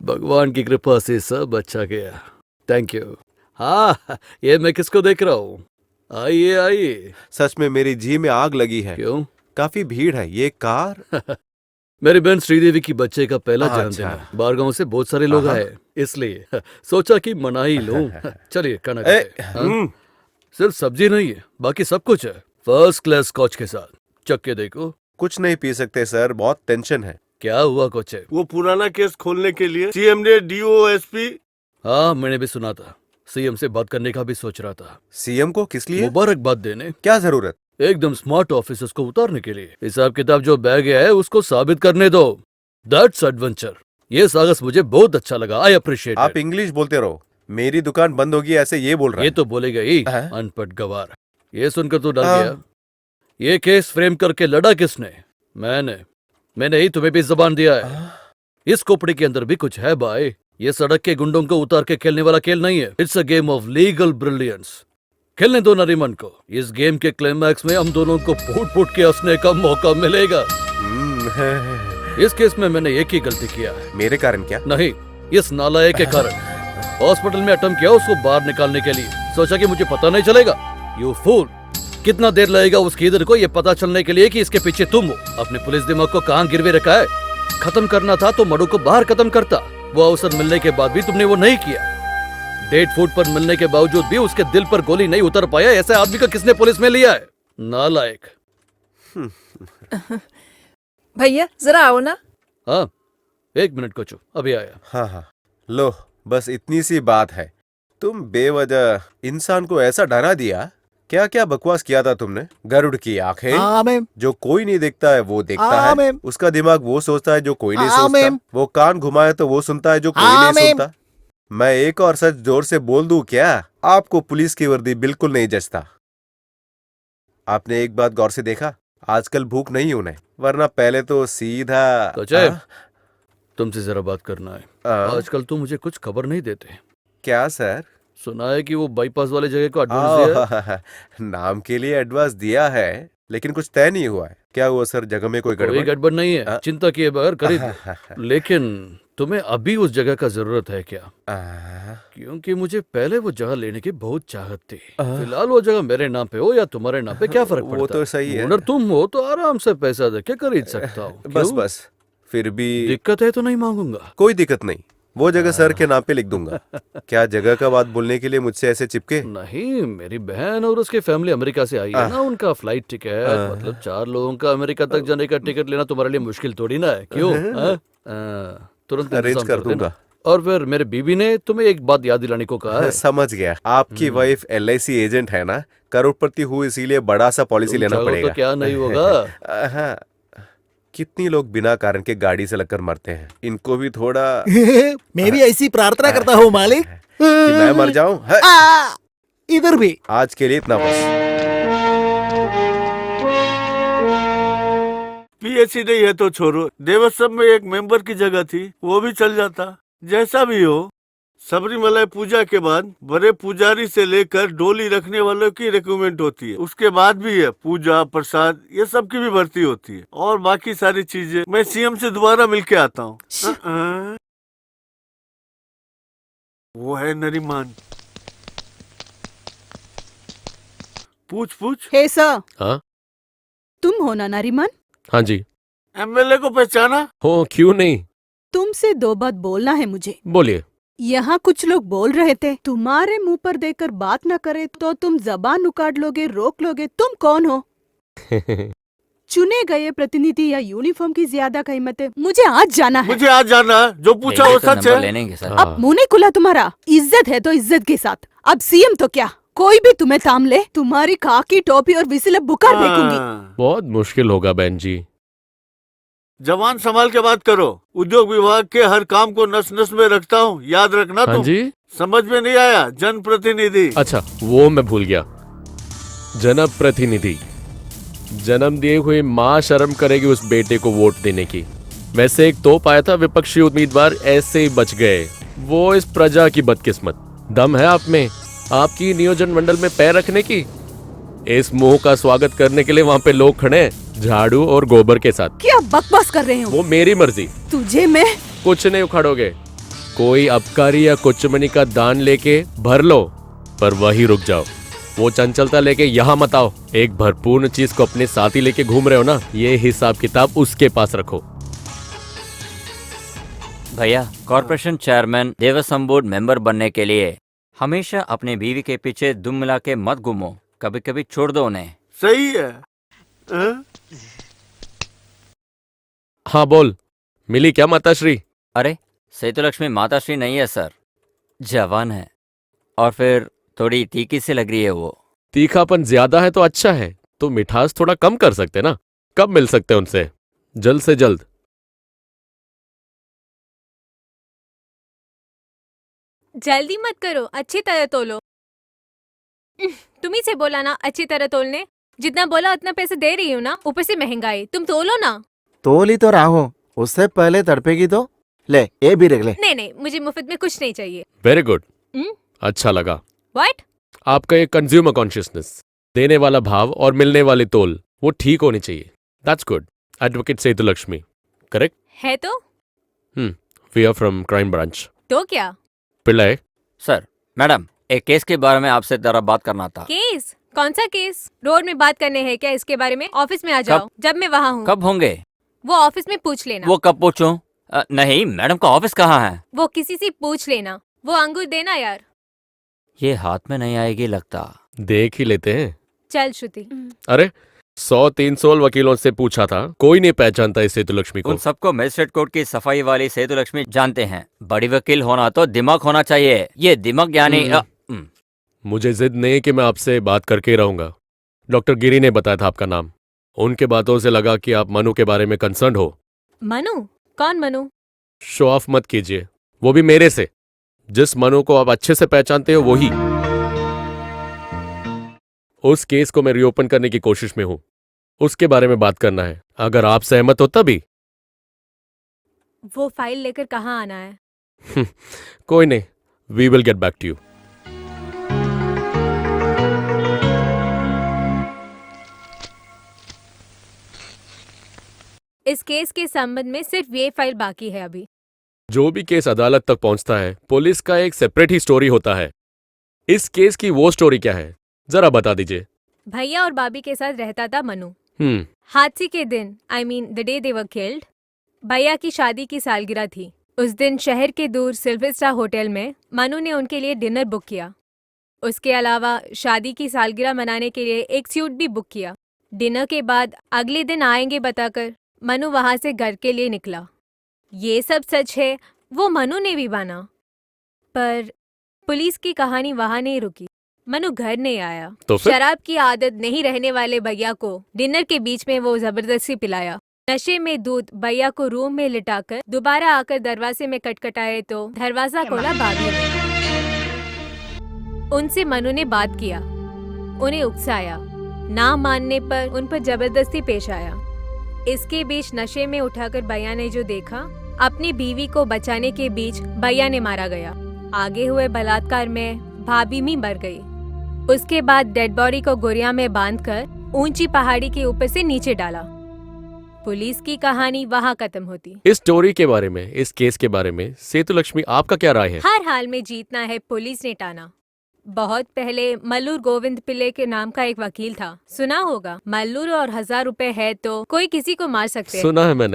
भगवान की कृपा से सब अच्छा गया। Thank you. हाँ, ये मैं किसको देख रहा हूँ? आइए आइए। सच में मेरी जी में आग लगी है। क्यों? काफी भीड़ है। ये कार मेरी बहन श्रीदेवी की बच्चे का पहला जन्मदिन अच्छा। है। बाहर गांव से बहुत सारे लोग हाँ। आए, इसलिए सोचा कि मना ही लूं। चलिए खाना खाते हैं। हाँ? सिर्फ सब्जी नहीं है, बाकी सब कुछ है। फर्स्ट क्लास स्कॉच के साथ। चख के देखो। कुछ नहीं पी सकते सर, बहुत टेंशन है। क्या हुआ कोचे? वो पुराना केस खोलने के लिए सीएम ने डीओएसपी। हाँ, मैंने भी सुना था। सीएम से बात करने का भी सोच रहा था। सीएम को किस लिए? मुबारकबाद देने। क्या जरूरत? एकदम स्मार्ट ऑफिसर्स को उतारने के लिए। हिसाब किताब जो बह गया है उसको साबित करने दो। That's adventure. ये साहस मुझे बहुत अच्छा लगा। I appreciate. आप इंग्लिश बोलते रहो। मेरी दुकान बंद होगी ऐसे ये बोल रहा ये है। तो बोलेगा ही, हाँ? अनपढ़ गवार। ये सुनकर तू डर हाँ। गया। ये केस फ्रेम करके लड़ा किसने? मैंने ही तुम्हें भी जबान दिया है। इस खोपड़ी के अंदर भी कुछ है भाई। ये सड़क के गुंडों को उतार के खेलने वाला खेल नहीं है। It's a game of legal brilliance. खेलने दो नरीमन को। इस गेम के क्लाइमैक्स में हम दोनों को फूट फूट के हंसने का मौका मिलेगा। इस केस में मैंने एक ही गलती किया है। मेरे कारण क्या? नहीं, इस नालायक के कारण। हॉस्पिटल में अटेम्प्ट किया उसको बाहर निकालने के लिए। सोचा कि मुझे पता नहीं चलेगा। You fool. कितना देर लगेगा उस कीदर को ये पता चलने के लिए कि इसके पीछे तुम हो? अपने पुलिस दिमाग को कहां गिरवे रखा है? खत्म करना था तो मडू को बाहर खत्म करता। वो अवसर मिलने के बाद भी तुमने वो नहीं किया। 1.5 फुट पर मिलने के बावजूद भी उसके दिल पर गोली नहीं उतर पाया। ऐसे आदमी को किसने पुलिस में लिया है? नालायक। भैया जरा आओ ना। हाँ, 1 मिनट को चुप, अभी आया। हाँ हाँ, लो बस इतनी सी बात है। तुम बेवजह इंसान को ऐसा डरा दिया। क्या क्या बकवास किया था तुमने? गरुड़ की आंखें। हाँ मैम। जो कोई नहीं देखता है वो देखता हाँ, है। मैम। उसका दिमाग वो सोचता है जो कोई नहीं हाँ, सोचता। मैम। वो कान घुमाए तो वो सुनता है जो कोई हाँ, नहीं मैम। सुनता। मैं एक और सच जोर से बोल दूं क्या? आपको पुलिस की वर्दी बिल्कुल नहीं जचता। आपने एक बात गौर से देखा? आजकल भूख नहीं उन्हें, वरना पहले तो सीधा। तुमसे जरा बात करना है। आजकल तुम मुझे कुछ खबर नहीं देते। क्या सर? सुना है कि वो बाईपास वाले जगह को एडवांस दिया है। नाम के लिए एडवांस दिया है, लेकिन कुछ तय नहीं हुआ है। क्या हुआ सर? जगह में कोई कोई गड़बड़ नहीं है, चिंता किए बगैर खरीद लो। लेकिन तुम्हें अभी उस जगह का जरूरत है क्या? क्योंकि मुझे पहले वो जगह लेने की बहुत चाहत थी। फिलहाल वो जगह मेरे नाम पे हो या तुम्हारे नाम पे क्या फर्क पड़ता है? वो तो सही है। ओनर तुम हो तो आराम से पैसा देके खरीद सकता हूँ। बस बस, फिर भी दिक्कत है तो नहीं मांगूंगा। कोई दिक्कत नहीं, वो जगह सर के नाम पे लिख दूंगा। क्या जगह का बात बोलने के लिए मुझसे ऐसे चिपके? नहीं, मेरी बहन और उसकी फैमिली अमेरिका से आई है ना। उनका फ्लाइट टिकट, मतलब 4 लोगों का अमेरिका तक जाने का टिकट लेना तुम्हारे लिए मुश्किल थोड़ी ना है। क्यों? तुरंत अरेंज इंतजाम कर दूंगा। और फिर मेरे बीबी ने तुम्हें एक बात याद दिलाने को कहा है। समझ गया। आपकी वाइफ LIC एजेंट है ना, करोड़पति हुई, इसीलिए बड़ा सा पॉलिसी लेना चाहो पड़ेगा। तो क्या नहीं होगा। हाँ, कितनी लोग बिना कारण के गाड़ी से लगकर मरते हैं। इनको भी थोड़ा मैं भी ऐसी प्रार्थना करता हूँ मालिक कि मैं मर जाऊं। इधर भी। आज के लिए इतना बस। पीएचसी नहीं है तो छोड़ो, देवस्थम में एक मेंबर की जगह थी, वो भी चल जाता। जैसा भी हो, सबरीमलाई पूजा के बाद बड़े पुजारी से लेकर डोली रखने वालों की रिक्रूटमेंट होती है। उसके बाद भी है पूजा प्रसाद, ये सब की भी भर्ती होती है। और बाकी सारी चीजें मैं सीएम से दोबारा मिलके आता हूँ। वो है नरीमान। पूछ। हे सर। हाँ तुम हो ना नरीमन? हाँ जी। MLA को पहचाना? हो, क्यों नहीं। तुमसे 2 बात बोलना है मुझे। बोलिए। यहाँ कुछ लोग बोल रहे थे तुम्हारे मुंह पर देकर बात न करे तो तुम जबान उकाड़ लोगे, रोक लोगे। तुम कौन हो? चुने गए प्रतिनिधि या यूनिफॉर्म की ज्यादा कीमत है? मुझे आज जाना है। मुझे आज जाना है। जो पूछा वो सच है। लेनेंगे सर। अब मुंह नहीं खुला तुम्हारा। इज्जत है तो इज्जत के साथ। अब सीएम तो क्या, कोई भी तुम्हें थाम ले, तुम्हारी खाकी टोपी और विसिल बुखार फेंकूंगी। बहुत मुश्किल होगा बहन जी। जवान संभाल के बात करो। उद्योग विभाग के हर काम को नस नस में रखता हूँ, याद रखना। हाँ तुम जी। समझ में नहीं आया? जनप्रतिनिधि। अच्छा, वो मैं भूल गया। जनप्रतिनिधि। जन्म दिए हुए माँ शर्म करेगी उस बेटे को वोट देने की। वैसे एक तोप आया था, विपक्षी उम्मीदवार ऐसे ही बच गए। वो इस प्रजा की बदकिस्मत। दम है आप में, आपकी नियोजन मंडल में पैर रखने की? इस मुंह का स्वागत करने के लिए वहाँ पे लोग खड़े हैं, झाड़ू और गोबर के साथ। क्या बकवास कर रहे हो? वो मेरी मर्जी। तुझे मैं कुछ नहीं उखाड़ोगे। कोई अबकारी या कुचमनी का दान लेके भर लो, पर वही रुक जाओ। वो चंचलता लेके यहाँ मत आओ। एक भरपूर चीज को अपने साथ ही लेके घूम रहे हो ना, ये हिसाब किताब उसके पास रखो। भैया, कॉर्पोरेशन चेयरमैन देवस्थान बोर्ड मेंबर बनने के लिए हमेशा अपनी बीवी के पीछे दुम मिला के मत घूमो, कभी कभी छोड़ दो उन्हें। सही है हाँ? हाँ बोल, मिली क्या माताश्री? अरे सेतुलक्ष्मी माताश्री नहीं है सर, जवान है और फिर थोड़ी तीखी सी लग रही है वो। तीखापन ज्यादा है तो अच्छा है, तो मिठास थोड़ा कम कर सकते ना। कब मिल सकते हैं उनसे? जल्द से जल्द। जल्दी मत करो, अच्छी तरह तोलो। तुम ही से बोला ना अच्छी तरह तोलने। जितना बोला उतना पैसे दे रही हूँ ना, ऊपर से महंगाई। तुम तोलो ना। तोल ही तो रहा हूँ, उससे पहले तड़पेगी तो ले, ये भी रख ले। नहीं नहीं, मुझे मुफ्त में कुछ नहीं चाहिए। वेरी गुड, हम्म? अच्छा लगा। व्हाट? आपका ये कंज्यूमर कॉन्शियसनेस, देने वाला भाव और मिलने वाली तोल, वो ठीक होनी चाहिए। That's good. Advocate Sethulakshmi, correct? है तो? We are from crime branch. तो क्या पिल्लाई, सर, मैडम, एक केस के बारे में आपसे जरा बात करना था। केस? कौन सा केस? रोड में बात करने हैं क्या इसके बारे में? ऑफिस में आ जाओ, जब मैं वहाँ हूँ। कब होंगे? वो ऑफिस में पूछ लेना। वो कब पूछूं? नहीं, मैडम का ऑफिस कहाँ है? वो किसी से पूछ लेना। वो अंगूर देना यार। ये हाथ में नहीं आएगी लगता। देख ही लेते हैं। चल श्रुति। अरे 100-300 वकीलों से पूछा था, कोई नहीं पहचानता इस सेतुलक्ष्मी को। उन सबको मजिस्ट्रेट कोर्ट की सफाई वाली सेतुलक्ष्मी जानते हैं। बड़ी वकील होना तो दिमाग होना चाहिए। ये दिमाग यानी मुझे जिद नहीं कि मैं आपसे बात करके ही रहूंगा। डॉक्टर गिरी ने बताया था आपका नाम। उनके बातों से लगा कि आप मनु के बारे में कंसर्न हो। मनु? कौन मनु? शो ऑफ मत कीजिए, वो भी मेरे से। जिस मनु को आप अच्छे से पहचानते हो वही। उस केस को मैं रीओपन करने की कोशिश में हूं, उसके बारे में बात करना है। अगर आप सहमत हो तभी। वो फाइल लेकर कहाँ आना है? कोई नहीं, we will get back to you. इस केस के संबंध में सिर्फ ये फाइल बाकी है अभी। जो भी केस अदालत तक पहुंचता है, पुलिस का एक सेपरेट ही स्टोरी होता है। इस केस की वो स्टोरी क्या है, जरा बता दीजिए। भैया और भाभी के साथ रहता था मनु। हम्म, हादसे के दिन, I mean the day they were killed, भैया की शादी की सालगिरह थी। उस दिन शहर के दूर सिल्वर स्टार होटल में मनु ने उनके लिए डिनर बुक किया। उसके अलावा शादी की सालगिरह मनाने के लिए एक सूट भी बुक किया। डिनर के बाद अगले दिन आएंगे बताकर मनु वहां से घर के लिए निकला। ये सब सच है, वो मनु ने भी माना। पर पुलिस की कहानी वहां नहीं रुकी। मनु घर नहीं आया तो फिर? शराब की आदत नहीं रहने वाले भैया को डिनर के बीच में वो जबरदस्ती पिलाया। नशे में दूध भैया को रूम में लिटाकर दोबारा आकर दरवाजे में कटकटाए तो दरवाजा खोला भाभी ने। उनसे मनु ने बात किया, उन्हें उकसाया। ना मानने पर उन पर जबरदस्ती पेश आया। इसके बीच नशे में उठाकर भैया ने जो देखा, अपनी बीवी को बचाने के बीच भैया ने मारा गया। आगे हुए बलात्कार में भाभी भी मर गई। उसके बाद डेड बॉडी को गोरिया में बांधकर ऊंची पहाड़ी के ऊपर से नीचे डाला। पुलिस की कहानी वहाँ खत्म होती। इस स्टोरी के बारे में, इस केस के बारे में सेतुलक्ष्मी आपका क्या राय है? हर हाल में जीतना है, पुलिस ने टाना। बहुत पहले मल्लूर गोविंद पिल्ले के नाम का एक वकील था, सुना होगा। मल्लूर और 1000 रुपए है तो कोई किसी को मार सकते हैं। सुना है मैंने।